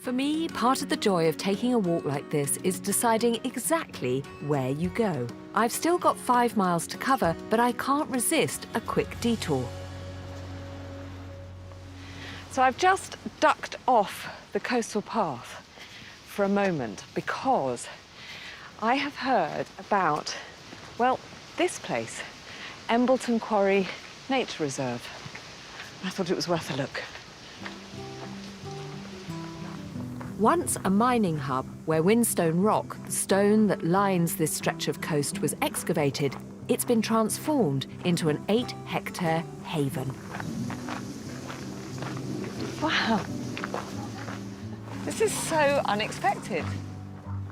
For me, part of the joy of taking a walk like this is deciding exactly where you go. I've still got 5 miles to cover, but I can't resist a quick detour. So I've just ducked off the coastal path for a moment because I have heard about, well, this place, Embleton Quarry Nature Reserve. I thought it was worth a look. Once a mining hub where whinstone rock, the stone that lines this stretch of coast, was excavated, it's been transformed into an 8-hectare haven. Wow, this is so unexpected.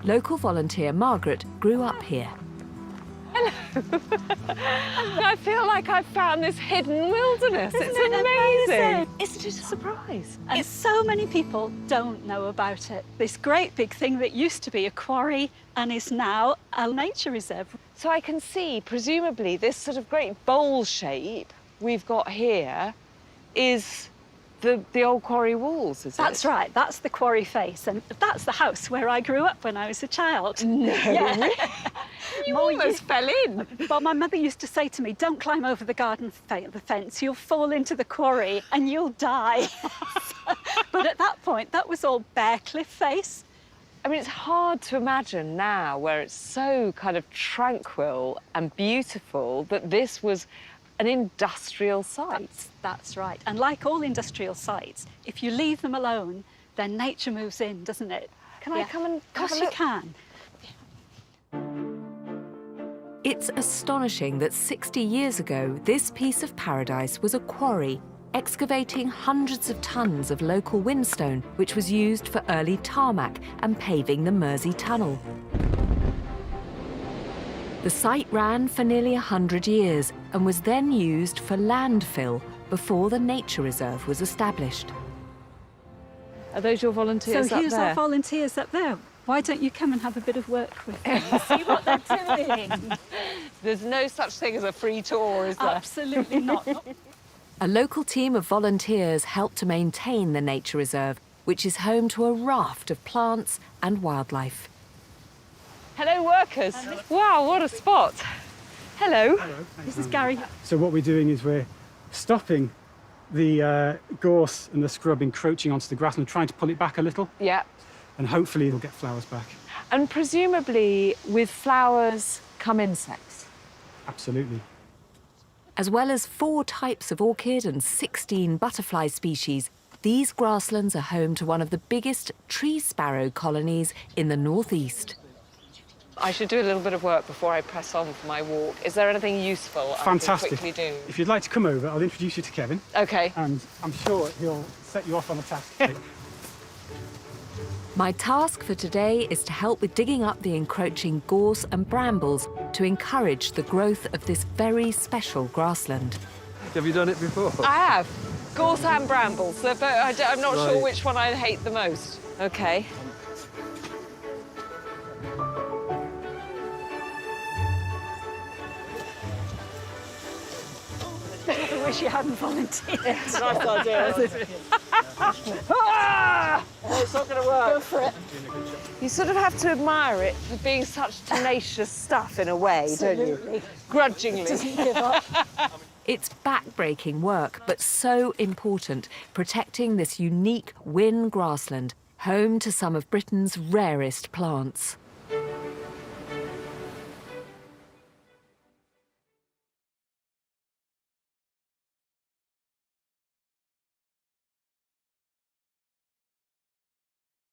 Local volunteer Margaret grew up here. Hello. I feel like I've found this hidden wilderness. Isn't it's it amazing. Isn't it a surprise? And so many people don't know about it. This great big thing that used to be a quarry and is now a nature reserve. So I can see, presumably, this sort of great bowl shape we've got here is the old quarry walls, is it? That's right, that's the quarry face, and that's the house where I grew up when I was a child. No. Yeah. You almost fell in. Well, my mother used to say to me, don't climb over the garden the fence, you'll fall into the quarry and you'll die. But at that point, that was all bare cliff face. I mean, it's hard to imagine now, where it's so kind of tranquil and beautiful, that this was an industrial site. That's right. And like all industrial sites, if you leave them alone, then nature moves in, doesn't it? Can I come and Of course you can. It's astonishing that 60 years ago, this piece of paradise was a quarry, excavating hundreds of tons of local whinstone, which was used for early tarmac and paving the Mersey Tunnel. The site ran for nearly 100 years and was then used for landfill before the nature reserve was established. Are those your volunteers up there? So here's our volunteers up there. Why don't you come and have a bit of work with them and see what they're doing? There's no such thing as a free tour, is there? Absolutely not. A local team of volunteers helped to maintain the nature reserve, which is home to a raft of plants and wildlife. Hello, workers. Wow, what a spot. Hello. Hello. This is Gary. So what we're doing is we're stopping the gorse and the scrub encroaching onto the grassland, trying to pull it back a little, Yeah. and hopefully it'll get flowers back. And presumably with flowers come insects. Absolutely. As well as 4 types of orchid and 16 butterfly species, these grasslands are home to one of the biggest tree sparrow colonies in the northeast. I should do a little bit of work before I press on for my walk. Is there anything useful Fantastic. I can quickly do? If you'd like to come over, I'll introduce you to Kevin, OK. and I'm sure he'll set you off on a task. My task for today is to help with digging up the encroaching gorse and brambles to encourage the growth of this very special grassland. Have you done it before? I have. Gorse and brambles, but I'm not sure Right. which one I hate the most. OK. I wish you hadn't volunteered. Nice idea, isn't it? It's not going to work. Go for it. You sort of have to admire it for being such tenacious stuff in a way, don't you? Absolutely. Grudgingly. Doesn't give up. It's back-breaking work, but so important, protecting this unique Whin grassland, home to some of Britain's rarest plants.